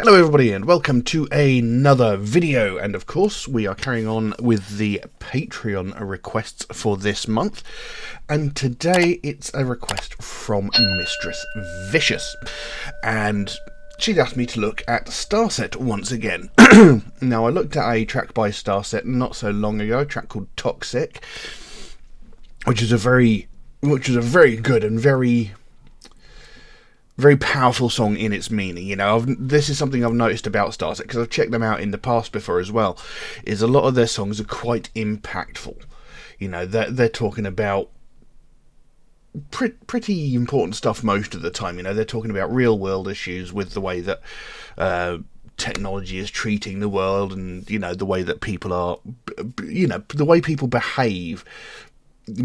Hello everybody and welcome to another video, and of course we are carrying on with the Patreon requests for this month, and today it's a request from Mistress Vicious, and she'd asked me to look at Starset once again. Now, I looked at a track by Starset not so long ago, a track called Toxic, which is a very good and very powerful song in its meaning. You know, this is something I've noticed about Starset, because I've checked them out in the past before as well, is a lot of their songs are quite impactful. You know, they're talking about pretty important stuff most of the time. You know, they're talking about real world issues with the way that technology is treating the world, and, you know, the way that people are, you know, the way people behave,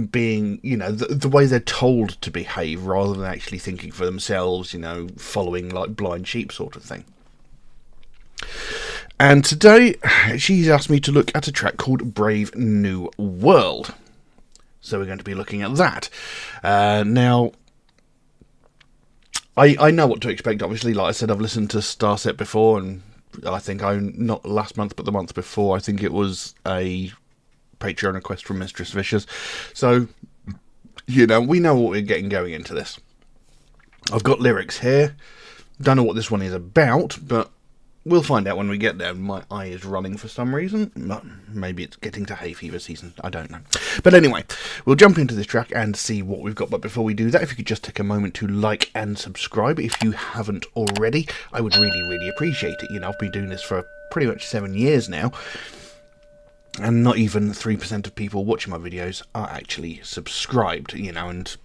being, you know, the way they're told to behave rather than actually thinking for themselves, you know, following like blind sheep sort of thing. And today she's asked me to look at a track called Brave New World, so we're going to be looking at that. Now, I know what to expect, obviously. Like I said, I've listened to Starset before, and I think not last month but the month before, I think it was a Patreon request from Mistress Vicious, so, you know, we know what we're getting going into this. I've got lyrics here, don't know what this one is about, but we'll find out when we get there. My eye is running for some reason, maybe it's getting to hay fever season, I don't know. But anyway, we'll jump into this track and see what we've got. But before we do that, if you could just take a moment to like and subscribe if you haven't already, I would really appreciate it. You know, I've been doing this for pretty much 7 years now, and not even 3% of people watching my videos are actually subscribed, you know, and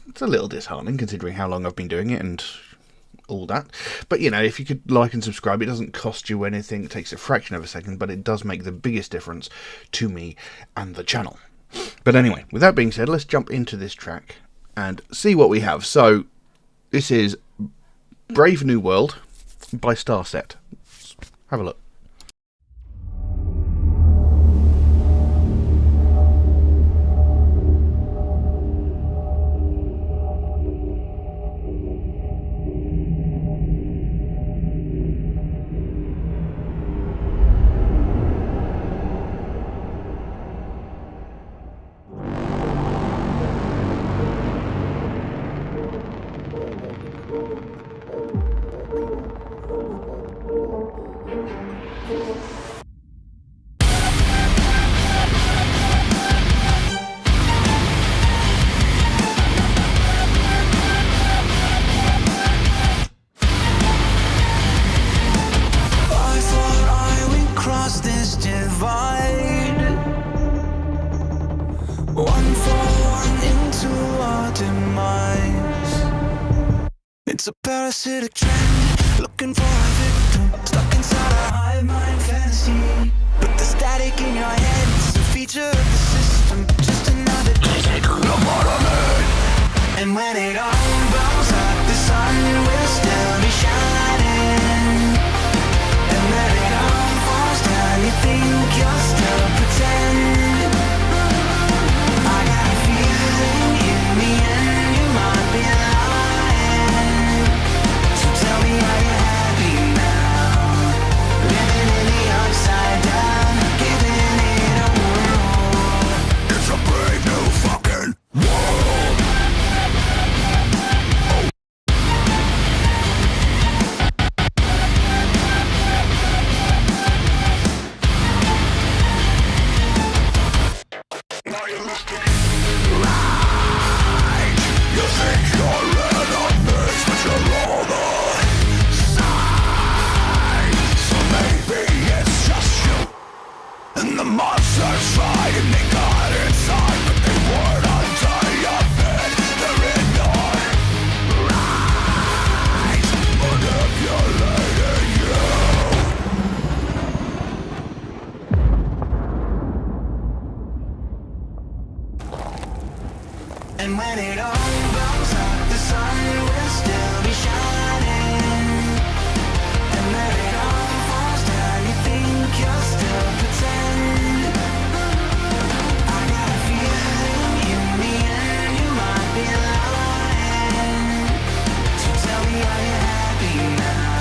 it's a little disheartening considering how long I've been doing it and all that. But, you know, if you could like and subscribe, it doesn't cost you anything, it takes a fraction of a second, but it does make the biggest difference to me and the channel. But anyway, with that being said, let's jump into this track and see what we have. So, this is Brave New World by Starset. Have a look. It's a parasitic trend, looking for a victim, stuck inside a hive mind fantasy. But the static in your head is a feature of the system, just another day. And when it all blows up, the sun will still be shining. And when it all falls down, you think you'll still pretend. I got a feeling in the end you might be lying. So tell me, are you happy now? Living in the upside down, giving it a whirl. It's a brave new fucking world. And when it all blows up, the sun will still be shining. And when it all falls down, you think you'll still pretend. I got a feeling in the end you might be lying. So tell me, are you happy now?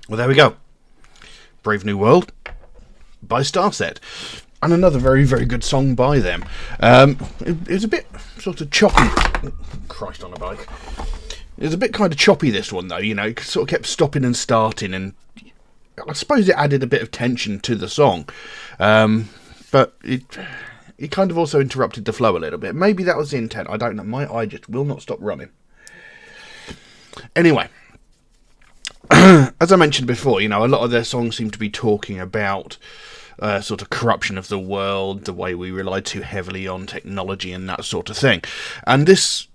Well, there we go. Brave New World by Starset. And another very, very good song by them. It was a bit sort of choppy. Christ on a bike. It was a bit kind of choppy, this one, though. You know, it sort of kept stopping and starting, and I suppose it added a bit of tension to the song. But it kind of also interrupted the flow a little bit. Maybe that was the intent. I don't know. My eye just will not stop running. Anyway, as I mentioned before, you know, a lot of their songs seem to be talking about sort of corruption of the world, the way we rely too heavily on technology and that sort of thing. And this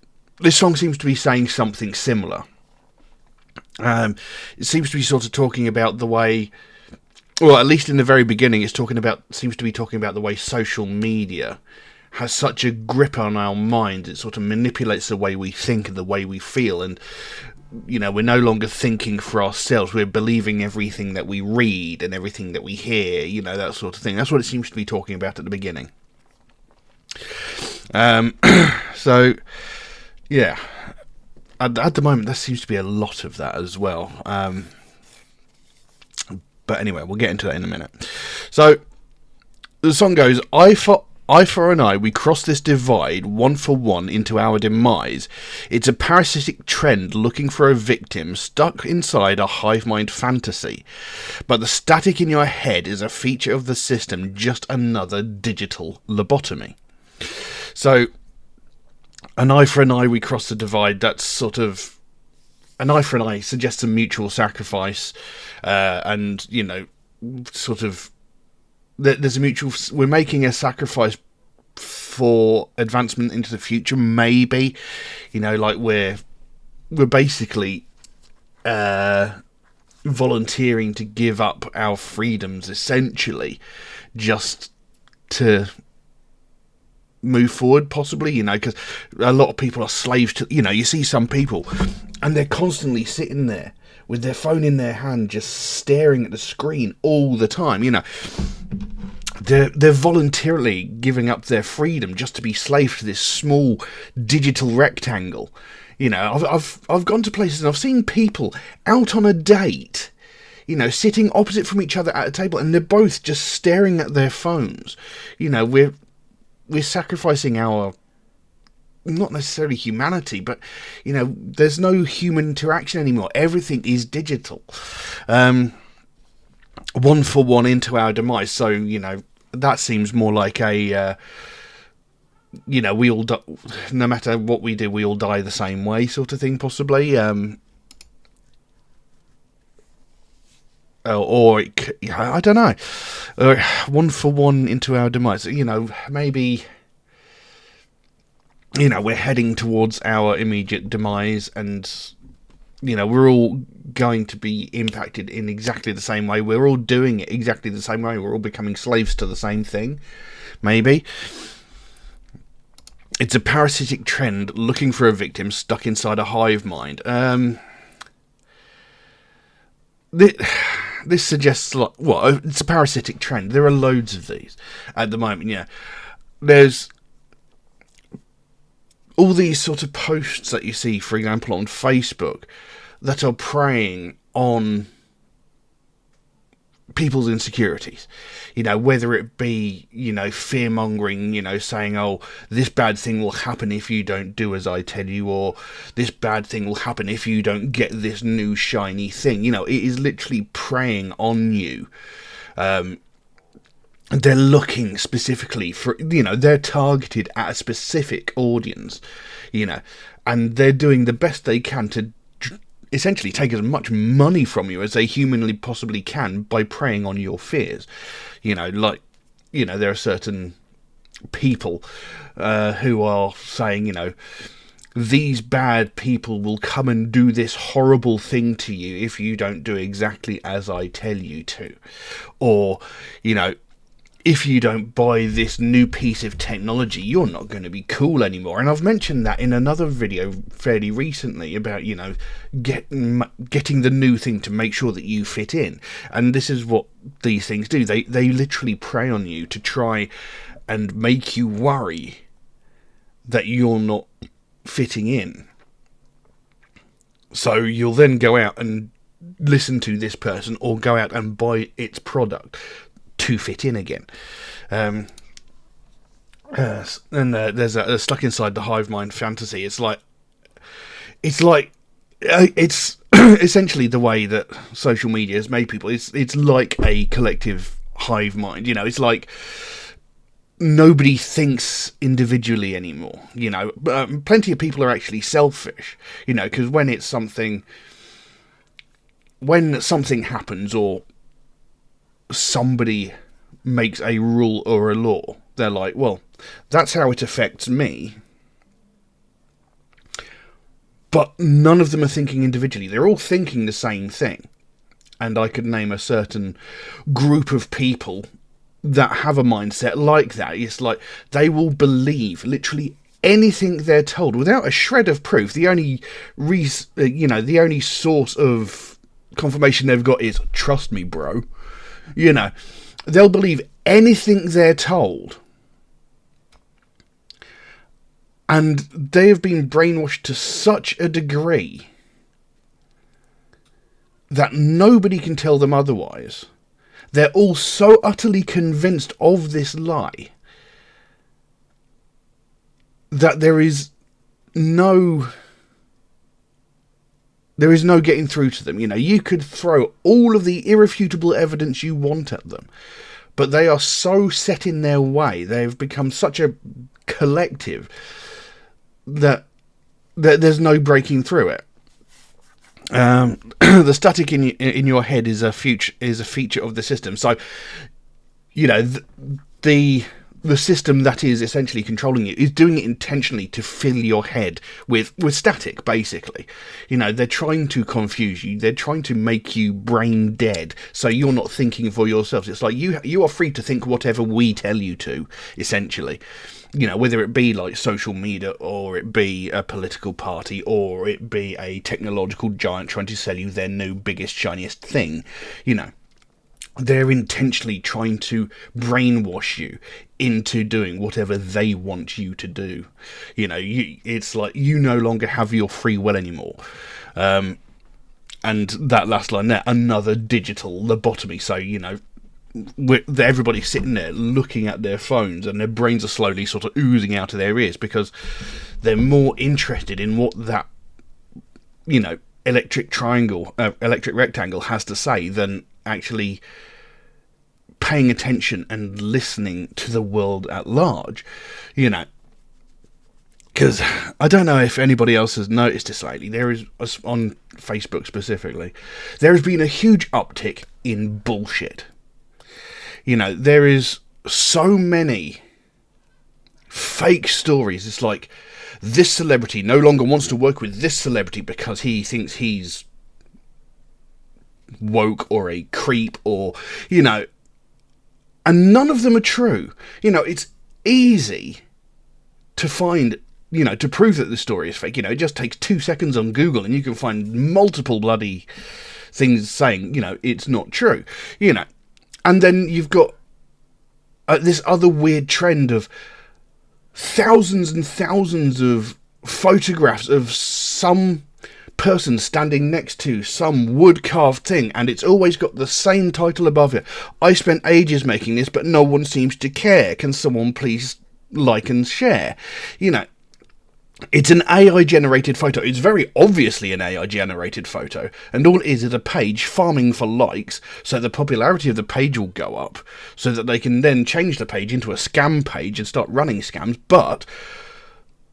song seems to be saying something similar. It seems to be sort of talking about the way, well, at least in the very beginning, seems to be talking about the way social media has such a grip on our mind. It sort of manipulates the way we think and the way we feel, and you know, we're no longer thinking for ourselves. We're believing everything that we read and everything that we hear, you know, that sort of thing. That's what it seems to be talking about at the beginning. So, yeah. At the moment, there seems to be a lot of that as well. But anyway, we'll get into that in a minute. So, the song goes, Eye for an eye, we cross this divide, one for one, into our demise. It's a parasitic trend looking for a victim stuck inside a hive mind fantasy. But the static in your head is a feature of the system, just another digital lobotomy. So, an eye for an eye, we cross the divide. That's sort of, an eye for an eye suggests a mutual sacrifice, and, you know, sort of, there's a mutual, we're making a sacrifice for advancement into the future, maybe, you know, like we're basically volunteering to give up our freedoms, essentially, just to move forward, possibly, you know, because a lot of people are slaves to, you know, you see some people and they're constantly sitting there with their phone in their hand, just staring at the screen all the time, you know. They're voluntarily giving up their freedom just to be slaves to this small digital rectangle. You know, I've gone to places and I've seen people out on a date, you know, sitting opposite from each other at a table, and they're both just staring at their phones. You know, we're sacrificing our, not necessarily humanity, but, you know, there's no human interaction anymore. Everything is digital. One for one into our demise. So, you know, that seems more like a, you know, we all no matter what we do, we all die the same way sort of thing, possibly. Or I don't know. One for one into our demise. You know, maybe, you know, we're heading towards our immediate demise, and, you know, we're all going to be impacted in exactly the same way. We're all doing it exactly the same way. We're all becoming slaves to the same thing, maybe. It's a parasitic trend looking for a victim stuck inside a hive mind. This suggests, like, well, it's a parasitic trend. There are loads of these at the moment, yeah. There's all these sort of posts that you see, for example, on Facebook, that are preying on people's insecurities. You know, whether it be, you know, fear-mongering, you know, saying, oh, this bad thing will happen if you don't do as I tell you, or this bad thing will happen if you don't get this new shiny thing. You know, it is literally preying on you. They're looking specifically for, you know, they're targeted at a specific audience, you know, and they're doing the best they can to essentially take as much money from you as they humanly possibly can by preying on your fears. You know, like, you know, there are certain people who are saying, you know, these bad people will come and do this horrible thing to you if you don't do exactly as I tell you to. Or, you know, if you don't buy this new piece of technology, you're not going to be cool anymore. And I've mentioned that in another video fairly recently about, you know, getting the new thing to make sure that you fit in. And this is what these things do. They literally prey on you to try and make you worry that you're not fitting in. So you'll then go out and listen to this person or go out and buy its product to fit in again. And there's a stuck inside the hive mind fantasy. It's essentially the way that social media has made people. It's like a collective hive mind. It's like nobody thinks individually anymore. Plenty of people are actually selfish. Because when something happens or somebody makes a rule or a law, they're like, well, that's how it affects me. But none of them are thinking individually. They're all thinking the same thing. And I could name a certain group of people that have a mindset like that. It's like they will believe literally anything they're told without a shred of proof. The only the only source of confirmation they've got is trust me, bro. They'll believe anything they're told. And they have been brainwashed to such a degree that nobody can tell them otherwise. They're all so utterly convinced of this lie that there is no getting through to them. You could throw all of the irrefutable evidence you want at them, but they are so set in their way. They've become such a collective that there's no breaking through it. The static in your head is a feature of the system. So, the system that is essentially controlling you is doing it intentionally to fill your head with static, basically. They're trying to confuse you. They're trying to make you brain dead, so you're not thinking for yourselves. It's like you are free to think whatever we tell you to, essentially. Whether it be like social media, or it be a political party, or it be a technological giant trying to sell you their new biggest, shiniest thing. They're intentionally trying to brainwash you into doing whatever they want you to do. It's like you no longer have your free will anymore. And that last line there, another digital lobotomy. So, everybody's sitting there looking at their phones and their brains are slowly sort of oozing out of their ears because they're more interested in what that, electric rectangle has to say than actually paying attention and listening to the world at large. Because I don't know if anybody else has noticed this lately. There is, on Facebook specifically, there has been a huge uptick in bullshit. There is so many fake stories. It's like, this celebrity no longer wants to work with this celebrity because he thinks he's woke or a creep, or, and none of them are true. It's easy to find, to prove that the story is fake. It just takes 2 seconds on Google and you can find multiple bloody things saying, it's not true. And then you've got this other weird trend of thousands and thousands of photographs of some person standing next to some wood-carved thing, and it's always got the same title above it. I spent ages making this, but no one seems to care. Can someone please like and share? It's an AI-generated photo. It's very obviously an AI-generated photo, and all it is a page farming for likes, so the popularity of the page will go up, so that they can then change the page into a scam page and start running scams, but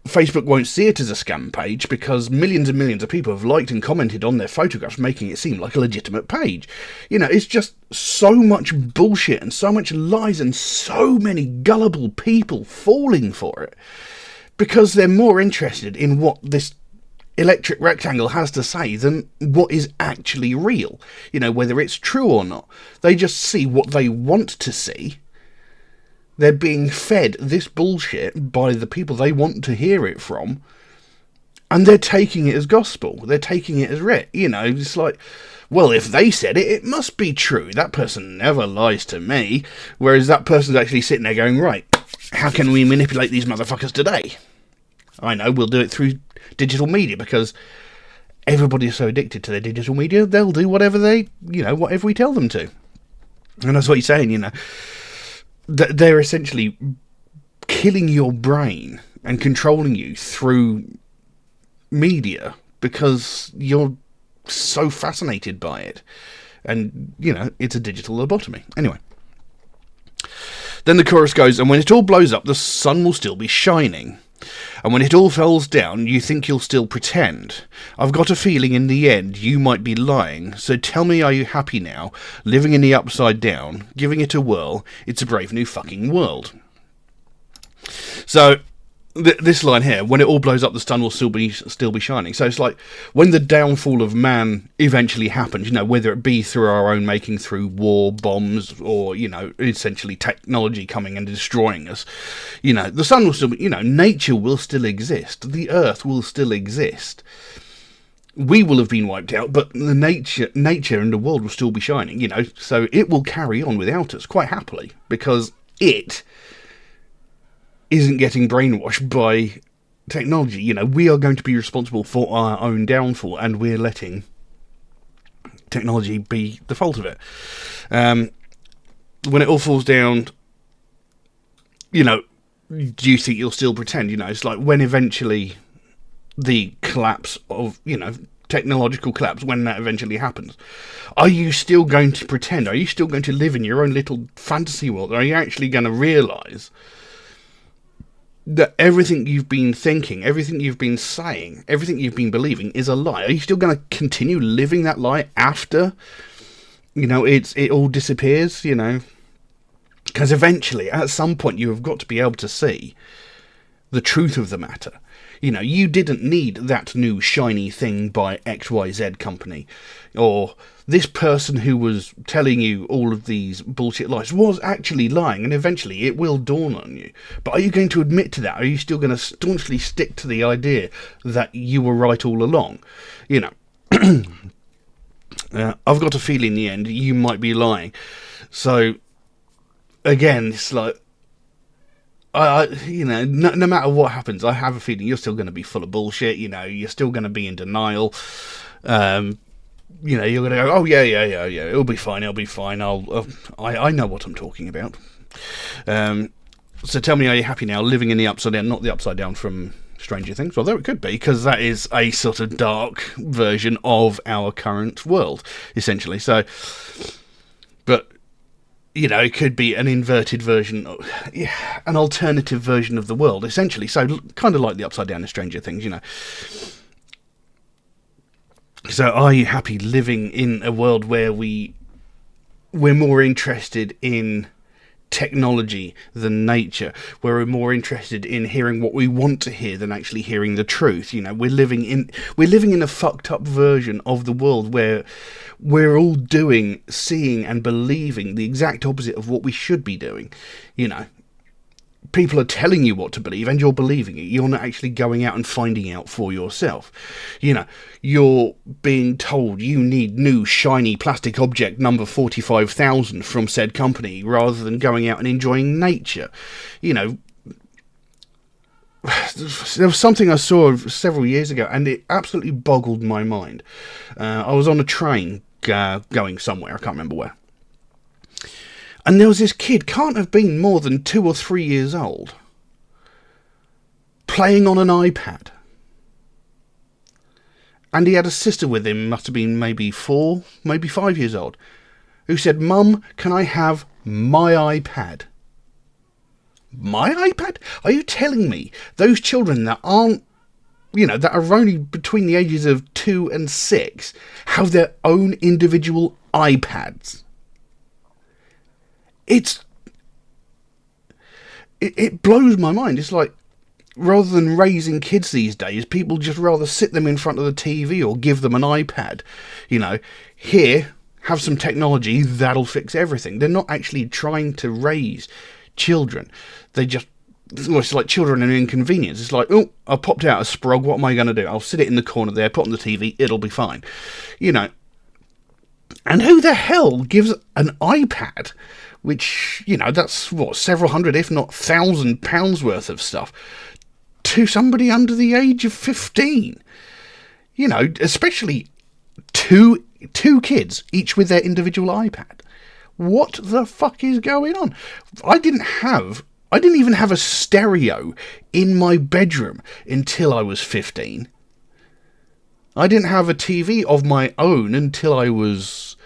Facebook won't see it as a scam page because millions and millions of people have liked and commented on their photographs, making it seem like a legitimate page. It's just so much bullshit and so much lies and so many gullible people falling for it. Because they're more interested in what this electric rectangle has to say than what is actually real. Whether it's true or not. They just see what they want to see. They're being fed this bullshit by the people they want to hear it from. And they're taking it as gospel. They're taking it as writ. It's like, well, if they said it, it must be true. That person never lies to me. Whereas that person's actually sitting there going, right, how can we manipulate these motherfuckers today? I know, we'll do it through digital media, because everybody is so addicted to their digital media, they'll do whatever whatever we tell them to. And that's what you're saying, they're essentially killing your brain and controlling you through media because you're so fascinated by it. And, it's a digital lobotomy. Anyway. Then the chorus goes, and when it all blows up, the sun will still be shining. And when it all falls down, you think you'll still pretend. I've got a feeling in the end you might be lying, so tell me, are you happy now, living in the upside down, giving it a whirl, it's a brave new fucking world. So, this line here, when it all blows up, the sun will still be shining. So it's like, when the downfall of man eventually happens, whether it be through our own making, through war, bombs, or, essentially technology coming and destroying us, the sun will still be, nature will still exist, the earth will still exist. We will have been wiped out, but the nature and the world will still be shining, so it will carry on without us quite happily, because it isn't getting brainwashed by technology. We are going to be responsible for our own downfall, and we're letting technology be the fault of it. When it all falls down, do you think you'll still pretend? It's like when eventually the collapse of, technological collapse, when that eventually happens, are you still going to pretend? Are you still going to live in your own little fantasy world? Are you actually going to realise that everything you've been thinking, everything you've been saying, everything you've been believing is a lie? Are you still going to continue living that lie after, it all disappears, Because eventually, at some point, you have got to be able to see the truth of the matter. You didn't need that new shiny thing by XYZ company, or this person who was telling you all of these bullshit lies was actually lying, and eventually it will dawn on you. But are you going to admit to that? Are you still going to staunchly stick to the idea that you were right all along? I've got a feeling in the end you might be lying. So, again, it's like, no matter what happens, I have a feeling you're still going to be full of bullshit. You're still going to be in denial. You're going to go, oh yeah, it'll be fine. I know what I'm talking about. So tell me, are you happy now, living in the upside down? Not the upside down from Stranger Things, although it could be, because that is a sort of dark version of our current world, essentially. So, but it could be an inverted version, an alternative version of the world, essentially. So, kind of like the upside down in Stranger Things, So, are you happy living in a world where we're more interested in technology than nature, where we're more interested in hearing what we want to hear than actually hearing the truth? We're living in a fucked up version of the world where we're all doing, seeing and believing the exact opposite of what we should be doing. People are telling you what to believe and you're believing it. You're not actually going out and finding out for yourself. You're being told you need new shiny plastic object number 45,000 from said company rather than going out and enjoying nature. There was something I saw several years ago and it absolutely boggled my mind. I was on a train going somewhere, I can't remember where. And there was this kid, can't have been more than 2 or 3 years old, playing on an iPad. And he had a sister with him, must have been maybe 4, maybe 5 years old, who said, "Mum, can I have my iPad?" My iPad? Are you telling me those children that aren't, that are only between the ages of 2 and 6 have their own individual iPads? It blows my mind. It's like, rather than raising kids these days, people just rather sit them in front of the TV or give them an iPad. Here, have some technology, that'll fix everything. They're not actually trying to raise children. It's like children and inconvenience. It's like, oh, I popped out a sprog, what am I going to do? I'll sit it in the corner there, put on the TV, it'll be fine. And who the hell gives an iPad, which, that's what, several hundred, if not £1,000 worth of stuff, to somebody under the age of 15? You know, especially two kids, each with their individual iPad. What the fuck is going on? I didn't even have a stereo in my bedroom until I was 15. I didn't have a TV of my own until I was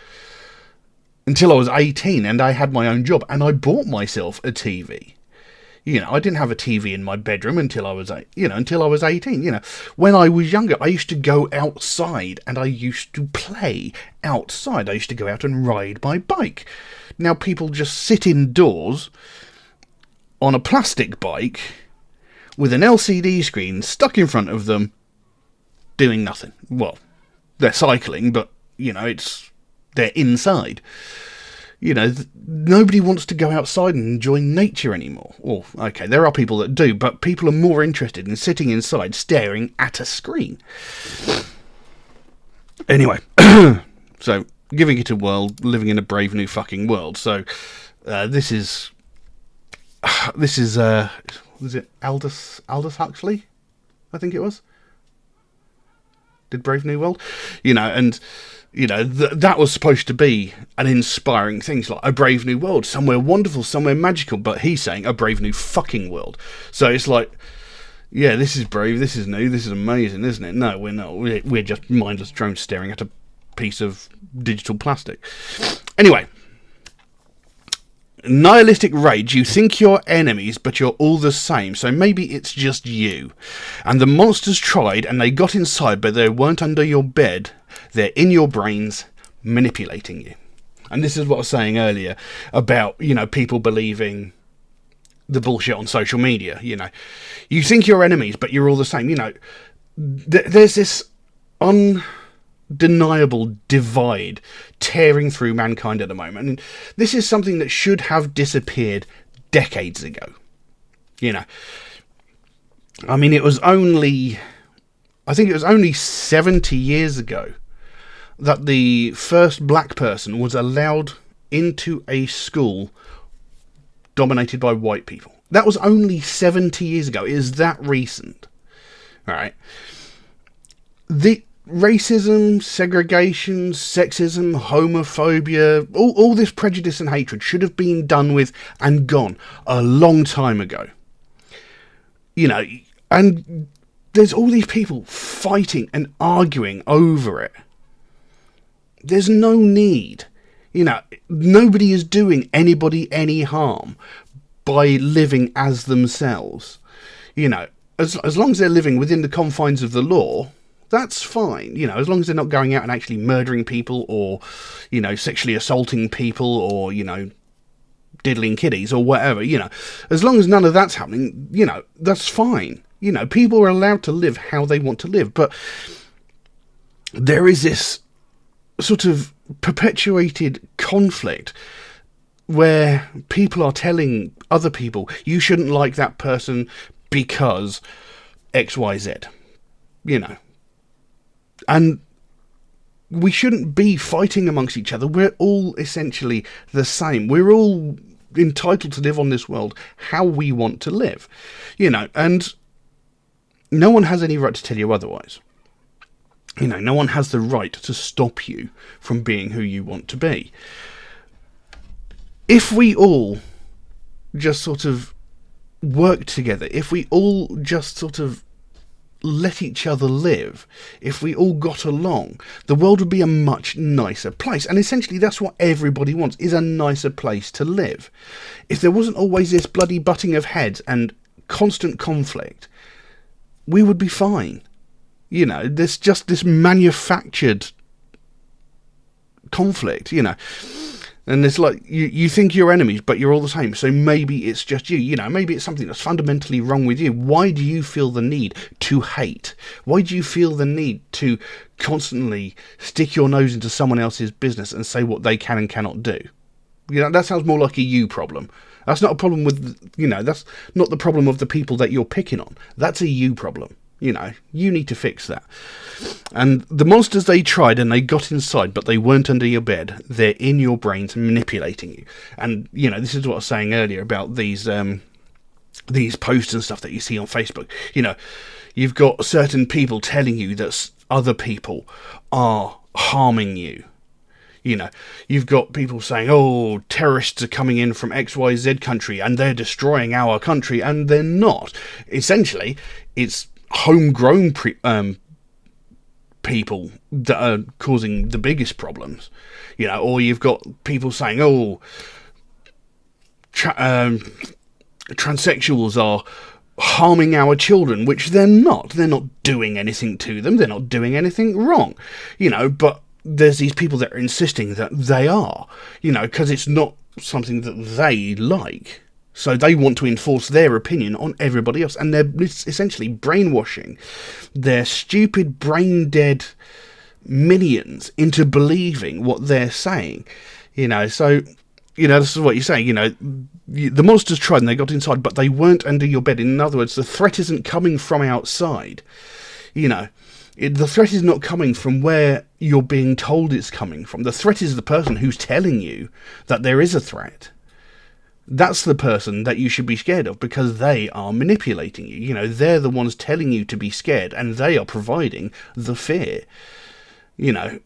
18, and I had my own job, and I bought myself a TV. You know, I didn't have a TV in my bedroom until I was 18. You know, when I was younger, I used to go outside and I used to play outside. I used to go out and ride my bike. Now people just sit indoors on a plastic bike with an LCD screen stuck in front of them, doing nothing. Well, they're cycling, but you know, they're inside. You know, nobody wants to go outside and enjoy nature anymore. Well, okay, there are people that do, but people are more interested in sitting inside staring at a screen. Anyway, so giving it a whirl, living in a brave new fucking world. So this is was it Aldous Huxley? I think it was. Did Brave New World? You know, and you know, that was supposed to be an inspiring thing. It's like a brave new world, somewhere wonderful, somewhere magical. But he's saying a brave new fucking world. So it's like, yeah, this is brave, this is new, this is amazing, isn't it? No, we're not. We're just mindless drones staring at a piece of digital plastic. Anyway. Nihilistic rage, you think you're enemies, but you're all the same, so maybe it's just you. And the monsters tried, and they got inside, but they weren't under your bed. They're in your brains, manipulating you. And this is what I was saying earlier about, you know, people believing the bullshit on social media, you know. You think you're enemies, but you're all the same, you know. There's this undeniable divide tearing through mankind at the moment, and this is something that should have disappeared decades ago. You know, I mean, I think it was only 70 years ago that the first black person was allowed into a school dominated by white people. That was only 70 years ago. It is that recent. All right. The racism, segregation, sexism, homophobia, all this prejudice and hatred should have been done with and gone a long time ago. You know, and there's all these people fighting and arguing over it. There's no need. You know, nobody is doing anybody any harm by living as themselves. You know, as long as they're living within the confines of the law, that's fine. You know, as long as they're not going out and actually murdering people or, you know, sexually assaulting people or, you know, diddling kiddies or whatever, you know. As long as none of that's happening, you know, that's fine. You know, people are allowed to live how they want to live. But there is this sort of perpetuated conflict where people are telling other people, you shouldn't like that person because XYZ. You know. And we shouldn't be fighting amongst each other. We're all essentially the same. We're all entitled to live on this world how we want to live. You know, and no one has any right to tell you otherwise. You know, no one has the right to stop you from being who you want to be. If we all just sort of work together, if we all just sort of let each other live, if we all got along, the world would be a much nicer place. And essentially that's what everybody wants, is a nicer place to live. If there wasn't always this bloody butting of heads and constant conflict, we would be fine. You know, there's just this manufactured conflict, you know. And it's like, you think you're enemies, but you're all the same. So maybe it's just you. You know, maybe it's something that's fundamentally wrong with you. Why do you feel the need to hate? Why do you feel the need to constantly stick your nose into someone else's business and say what they can and cannot do? You know, that sounds more like a you problem. That's not a problem with, you know, that's not the problem of the people that you're picking on. That's a you problem. You know, you need to fix that. And the monsters, they tried and they got inside, but they weren't under your bed. They're in your brains manipulating you. And, you know, this is what I was saying earlier about these posts and stuff that you see on Facebook. You know, you've got certain people telling you that other people are harming you. You know, you've got people saying, oh, terrorists are coming in from XYZ country and they're destroying our country, and they're not. Essentially, it's homegrown people that are causing the biggest problems. You know, or you've got people saying, oh, transsexuals are harming our children, which they're not. They're not doing anything to them. They're not doing anything wrong. You know, but there's these people that are insisting that they are, you know, because it's not something that they like. So they want to enforce their opinion on everybody else. And they're essentially brainwashing their stupid, brain-dead minions into believing what they're saying. You know, so, you know, this is what you're saying, you know, the monsters tried and they got inside, but they weren't under your bed. In other words, the threat isn't coming from outside. You know, the threat is not coming from where you're being told it's coming from. The threat is the person who's telling you that there is a threat. That's the person that you should be scared of, because they are manipulating you. You know, they're the ones telling you to be scared, and they are providing the fear. You know,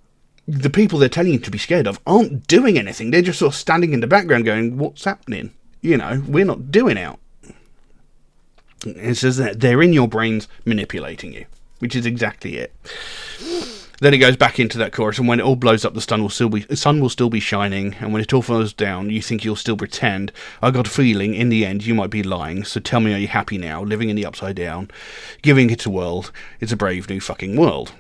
the people they're telling you to be scared of aren't doing anything. They're just sort of standing in the background going, what's happening? You know, we're not doing out. It says that they're in your brains manipulating you, which is exactly it. Then it goes back into that chorus, and when it all blows up, the sun will still be shining, and when it all falls down, you think you'll still pretend. I got a feeling, in the end, you might be lying, so tell me, are you happy now, living in the upside down, giving it a whirl? It's a brave new fucking world.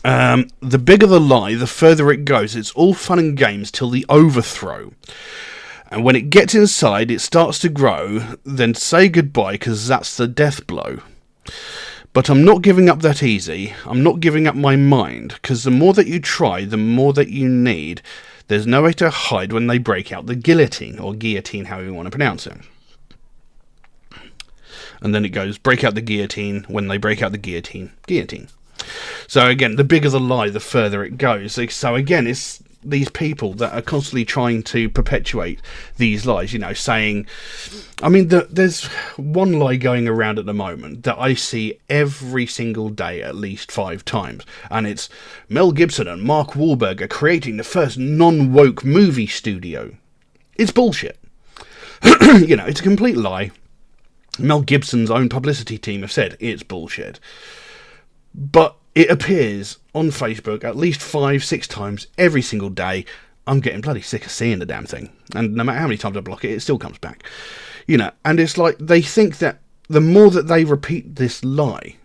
The bigger the lie, the further it goes. It's all fun and games till the overthrow. And when it gets inside, it starts to grow, then say goodbye, because that's the death blow. But I'm not giving up that easy. I'm not giving up my mind, because the more that you try, the more that you need. There's no way to hide when they break out the guillotine, or guillotine, however you want to pronounce it. And then it goes, break out the guillotine, when they break out the guillotine, guillotine. So again, the bigger the lie, the further it goes. So again, it's these people that are constantly trying to perpetuate these lies, you know, saying, I mean, there's one lie going around at the moment that I see every single day at least 5 times, and it's Mel Gibson and Mark Wahlberg are creating the first non-woke movie studio. It's bullshit. You know, it's a complete lie. Mel Gibson's own publicity team have said it's bullshit. But it appears on Facebook at least 5-6 times every single day. I'm getting bloody sick of seeing the damn thing. And no matter how many times I block it, it still comes back. You know, and it's like they think that the more that they repeat this lie,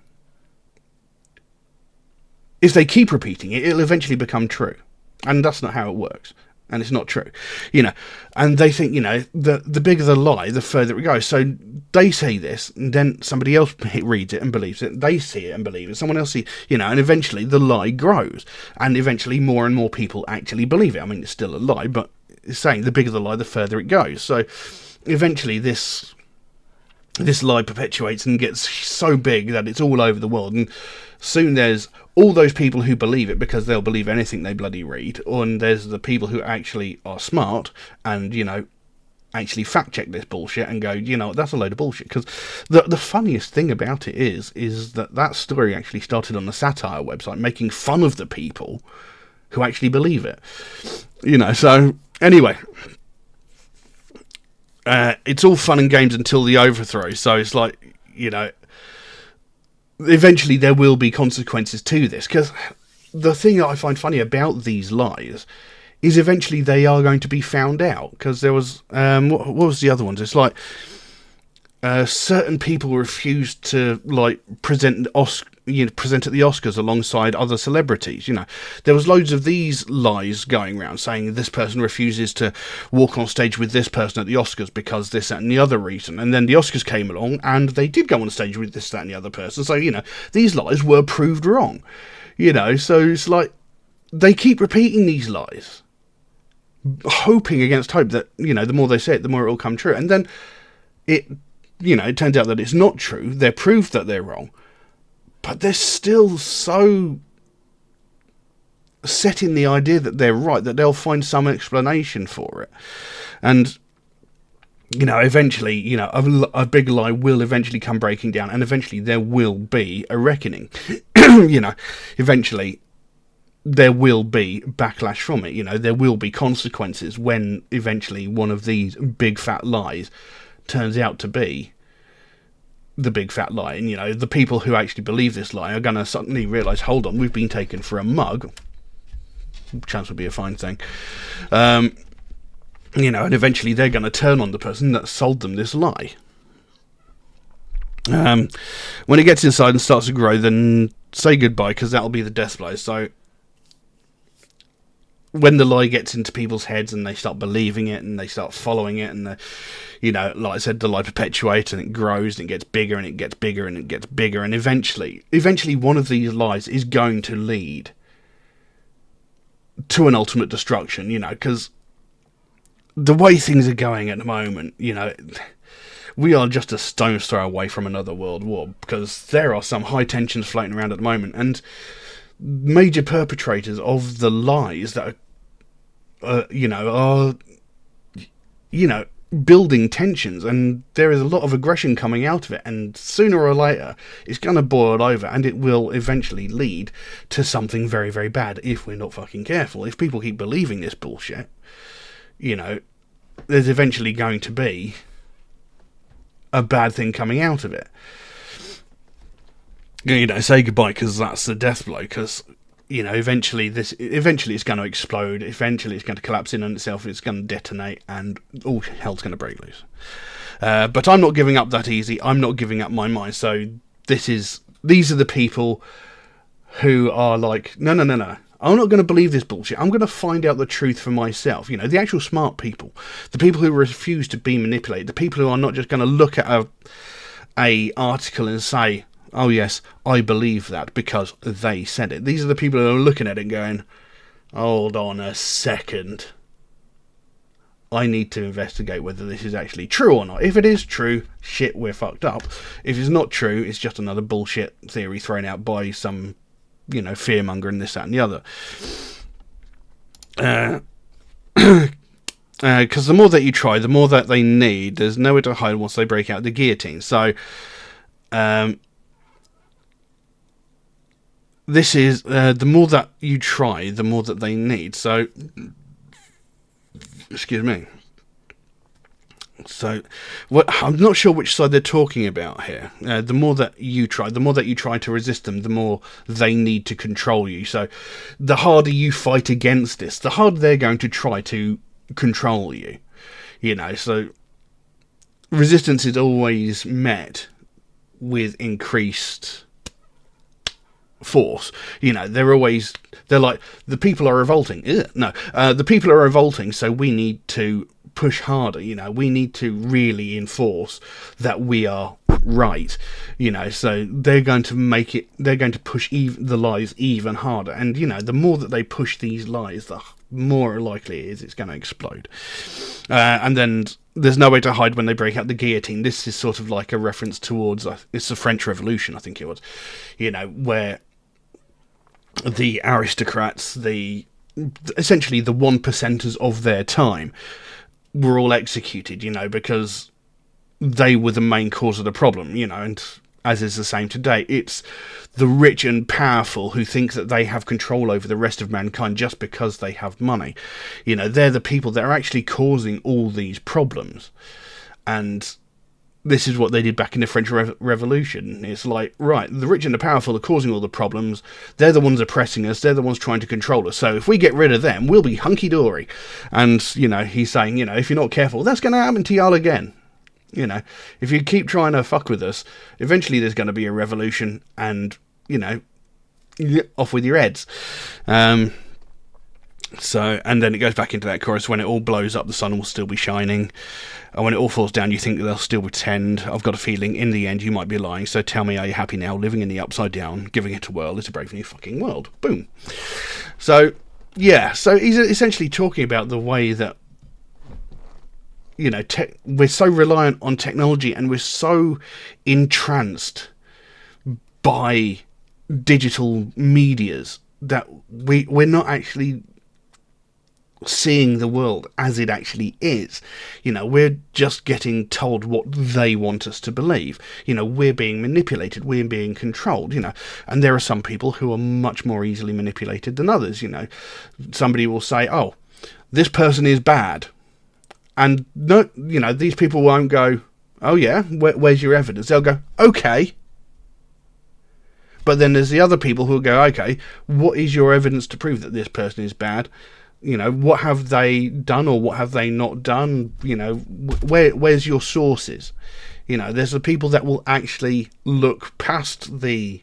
if they keep repeating it, it'll eventually become true. And that's not how it works. And it's not true, you know, and they think, you know, the bigger the lie, the further it goes. So they say this, and then somebody else reads it and believes it. They see it and believe it. Someone else sees, you know, and eventually the lie grows, and eventually more and more people actually believe it. I mean, it's still a lie, but it's saying the bigger the lie, the further it goes. So eventually this lie perpetuates and gets so big that it's all over the world, and soon there's all those people who believe it because they'll believe anything they bloody read, and there's the people who actually are smart and, you know, actually fact check this bullshit and go, you know, that's a load of bullshit. Because the funniest thing about it is that story actually started on the satire website, making fun of the people who actually believe it, you know. So anyway, it's all fun and games until the overthrow. So it's like, you know, eventually there will be consequences to this, because the thing that I find funny about these lies is eventually they are going to be found out. Because there was what was the other ones? It's like certain people refused to like present at the Oscars alongside other celebrities. You know, there was loads of these lies going around saying this person refuses to walk on stage with this person at the Oscars because this, that and the other reason. And then the Oscars came along and they did go on stage with this, that and the other person. So, you know, these lies were proved wrong. You know, so it's like they keep repeating these lies, hoping against hope that, you know, the more they say it, the more it will come true. And then it turns out that it's not true. They're proved that they're wrong. But they're still so set in the idea that they're right that they'll find some explanation for it. And, you know, eventually, you know, a big lie will eventually come breaking down, and eventually there will be a reckoning. you know, eventually there will be backlash from it. You know, there will be consequences when eventually one of these big fat lies turns out to be the big fat lie. And, you know, the people who actually believe this lie are going to suddenly realise, hold on, we've been taken for a mug. Chance would be a fine thing. You know, and eventually they're going to turn on the person that sold them this lie. When it gets inside and starts to grow, then say goodbye, because that'll be the death blow. So when the lie gets into people's heads and they start believing it and they start following it, and you know, like I said, the lie perpetuates and it grows and it gets bigger and it gets bigger and it gets bigger, and eventually one of these lies is going to lead to an ultimate destruction. You know, because the way things are going at the moment, you know, we are just a stone's throw away from another world war, because there are some high tensions floating around at the moment, and major perpetrators of the lies that are building tensions, and there is a lot of aggression coming out of it, and sooner or later it's going to boil over, and it will eventually lead to something very, very bad if we're not fucking careful. If people keep believing this bullshit, you know, there's eventually going to be a bad thing coming out of it. You know, say goodbye, because that's the death blow, because, you know, eventually it's going to explode, eventually it's going to collapse in on itself, it's going to detonate, and all hell's going to break loose. But I'm not giving up that easy. I'm not giving up my mind. So these are the people who are like, no, I'm not going to believe this bullshit. I'm going to find out the truth for myself. You know, the actual smart people, the people who refuse to be manipulated, the people who are not just going to look at a article and say, oh yes, I believe that because they said it. These are the people who are looking at it going, hold on a second, I need to investigate whether this is actually true or not. If it is true, shit, we're fucked up. If it's not true, it's just another bullshit theory thrown out by some, you know, fearmonger and this, that and the other. Because the more that you try, the more that they need. There's nowhere to hide once they break out the guillotine. So this is the more that you try, the more that they need. So, excuse me. So, I'm not sure which side they're talking about here. The more that you try to resist them, the more they need to control you. So, the harder you fight against this, the harder they're going to try to control you. You know, so resistance is always met with increased force. You know, they're like, the people are revolting. The people are revolting, so we need to push harder. You know, we need to really enforce that we are right. You know, so they're going to push the lies even harder, and you know, the more that they push these lies, the more likely it is it's going to explode. And then there's no way to hide when they break out the guillotine. This is sort of like a reference towards it's the French Revolution, I think it was, you know, where the aristocrats, essentially the 1%ers of their time, were all executed, you know, because they were the main cause of the problem, you know. And as is the same today, it's the rich and powerful who think that they have control over the rest of mankind just because they have money. You know, they're the people that are actually causing all these problems. And this is what they did back in the French Revolution. It's like, right, the rich and the powerful are causing all the problems. They're the ones oppressing us. They're the ones trying to control us. So if we get rid of them, we'll be hunky-dory. And, you know, he's saying, you know, if you're not careful, that's going to happen to y'all again. You know, if you keep trying to fuck with us, eventually there's going to be a revolution, and, you know, off with your heads. So, and then it goes back into that chorus, when it all blows up, the sun will still be shining. And when it all falls down, you think that they'll still pretend. I've got a feeling, in the end, you might be lying. So tell me, are you happy now, living in the upside down, giving it a whirl? It's a brave new fucking world. Boom. So, yeah. So he's essentially talking about the way that, you know, we're so reliant on technology, and we're so entranced by digital medias that we're not actually seeing the world as it actually is. We're just getting told what they want us to believe. We're being manipulated, we're being controlled, and there are some people who are much more easily manipulated than others. Somebody will say, oh, this person is bad, and no, these people won't go, oh yeah, where's your evidence? They'll go, okay. But then there's the other people who will go, okay, what is your evidence to prove that this person is bad? What have they done or what have they not done? Where's your sources? There's the people that will actually look past the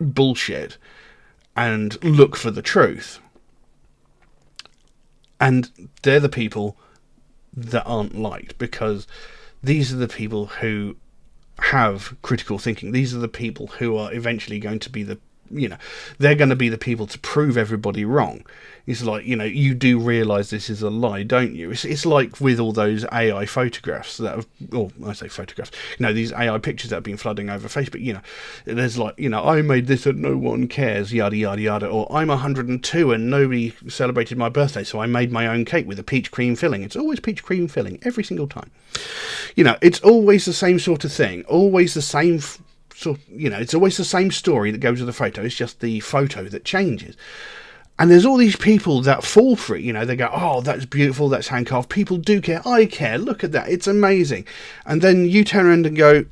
bullshit and look for the truth. And they're the people that aren't liked, because these are the people who have critical thinking. These are the people who are eventually going to be they're going to be the people to prove everybody wrong. It's like, you do realise this is a lie, don't you? It's like with all those AI photographs that have, or I say photographs, these AI pictures that have been flooding over Facebook. There's like, I made this and no one cares, yada, yada, yada. Or I'm 102 and nobody celebrated my birthday, so I made my own cake with a peach cream filling. It's always peach cream filling, every single time. It's always the same sort of thing, always the same it's always the same story that goes with the photo. It's just the photo that changes. And there's all these people that fall for it. They go, oh, that's beautiful, that's handcrafted. People do care. I care. Look at that. It's amazing. And then you turn around and go,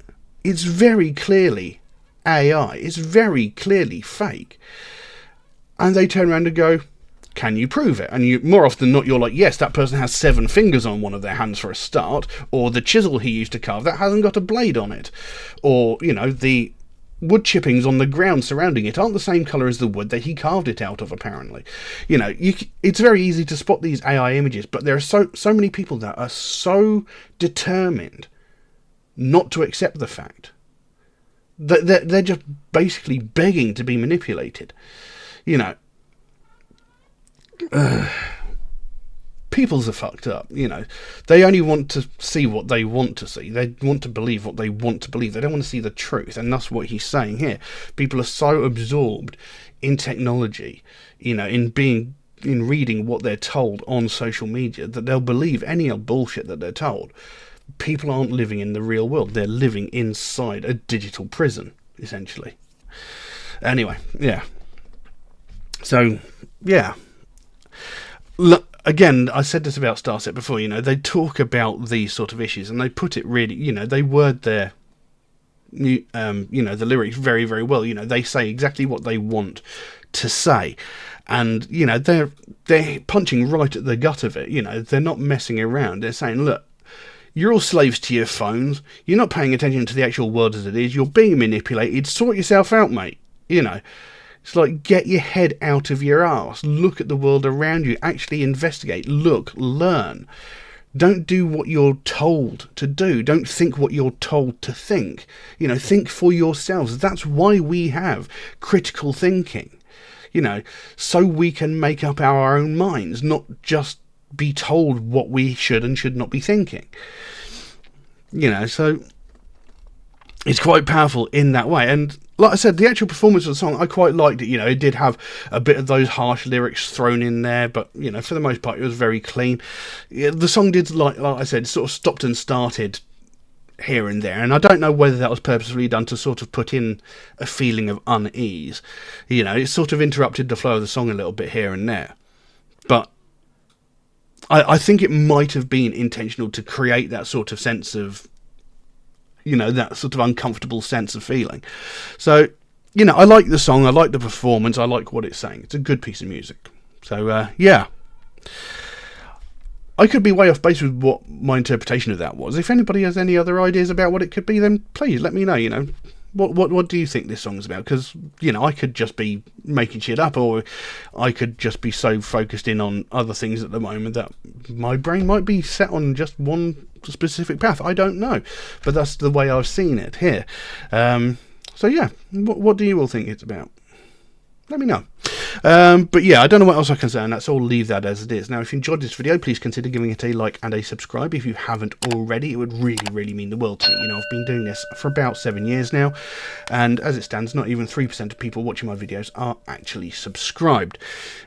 it's very clearly AI. It's very clearly fake. And they turn around and go, can you prove it? And you, more often than not, you're like, yes, that person has 7 fingers on one of their hands for a start, or the chisel he used to carve, that hasn't got a blade on it, or, the wood chippings on the ground surrounding it aren't the same colour as the wood that he carved it out of, apparently. It's very easy to spot these AI images, but there are so many people that are so determined not to accept the fact that they're just basically begging to be manipulated. Peoples are fucked up. They only want to see what they want to see. They want to believe what they want to believe. They don't want to see the truth, and that's what he's saying here. People are so absorbed in technology, in reading what they're told on social media, that they'll believe any old bullshit that they're told. People aren't living in the real world. They're living inside a digital prison, essentially. Anyway, yeah. So, yeah. Look, again, I said this about Starset before, they talk about these sort of issues and they put it really, they word their, the lyrics very, very well. They say exactly what they want to say. And, they're punching right at the gut of it. They're not messing around. They're saying, look, you're all slaves to your phones. You're not paying attention to the actual world as it is. You're being manipulated. Sort yourself out, mate. It's like, get your head out of your arse. Look at the world around you. Actually investigate. Look. Learn. Don't do what you're told to do. Don't think what you're told to think. Think for yourselves. That's why we have critical thinking. So we can make up our own minds, not just be told what we should and should not be thinking. So it's quite powerful in that way. And like I said, the actual performance of the song, I quite liked it. It did have a bit of those harsh lyrics thrown in there, but, for the most part, it was very clean. The song did, like I said, sort of stopped and started here and there, and I don't know whether that was purposefully done to sort of put in a feeling of unease. It sort of interrupted the flow of the song a little bit here and there. But I think it might have been intentional to create that sort of sense of, that sort of uncomfortable sense of feeling. So, I like the song, I like the performance, I like what it's saying. It's a good piece of music. So, yeah. I could be way off base with what my interpretation of that was. If anybody has any other ideas about what it could be, then please let me know, What do you think this song's about? Because, I could just be making shit up, or I could just be so focused in on other things at the moment that my brain might be set on just one specific path. I don't know. But that's the way I've seen it here. So, yeah. What do you all think it's about? let me know. But yeah, I don't know what else I can say, and that's all. Leave that as it is. Now, if you enjoyed this video, please consider giving it a like and a subscribe if you haven't already. It would really, really mean the world to me. You know, I've been doing this for about 7 years now, and as it stands, not even 3% of people watching my videos are actually subscribed.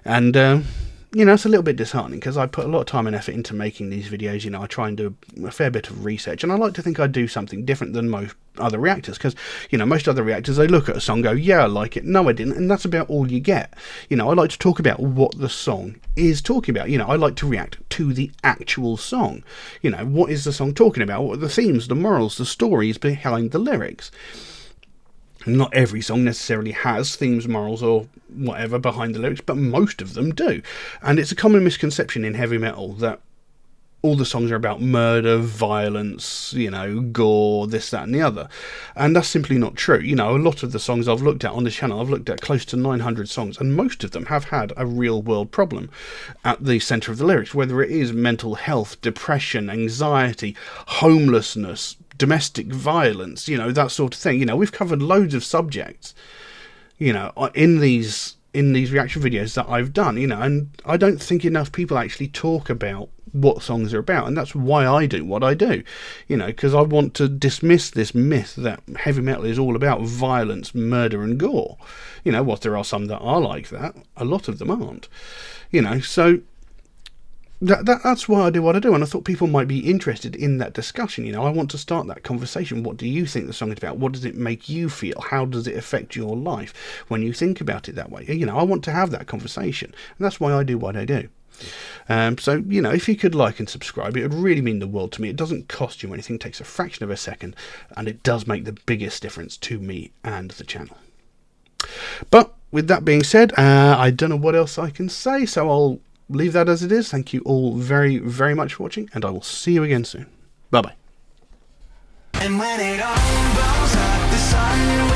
And you know, it's a little bit disheartening because I put a lot of time and effort into making these videos. You know, I try and do a fair bit of research, and I like to think I do something different than most other reactors, because, you know, most other reactors, they look at a song, go, yeah, I like it, no, I didn't, and that's about all you get. You know, I like to talk about what the song is talking about. You know, I like to react to the actual song. You know, what is the song talking about? What are the themes, the morals, the stories behind the lyrics? Not every song necessarily has themes, morals, or whatever behind the lyrics, but most of them do. And it's a common misconception in heavy metal that all the songs are about murder, violence, you know, gore, this, that, and the other. And that's simply not true. You know, a lot of the songs I've looked at on this channel, I've looked at close to 900 songs, and most of them have had a real world problem at the centre of the lyrics, whether it is mental health, depression, anxiety, homelessness, domestic violence, you know, that sort of thing. You know, we've covered loads of subjects, you know, in these reaction videos that I've done, you know, and I don't think enough people actually talk about what songs are about, and that's why I do what I do, you know, because I want to dismiss this myth that heavy metal is all about violence, murder and gore. You know, whilst there are some that are like that, a lot of them aren't, you know, so that's why I do what I do, and I thought people might be interested in that discussion. You know, I want to start that conversation. What do you think the song is about? What does it make you feel? How does it affect your life when you think about it that way? You know, I want to have that conversation, and that's why I do what I do. So, you know, if you could like and subscribe, it would really mean the world to me. It doesn't cost you anything, it takes a fraction of a second, and it does make the biggest difference to me and the channel. But with that being said, I don't know what else I can say, so I'll leave that as it is. Thank you all very, very much for watching, and I will see you again soon. Bye bye. And when it all blows up, the sun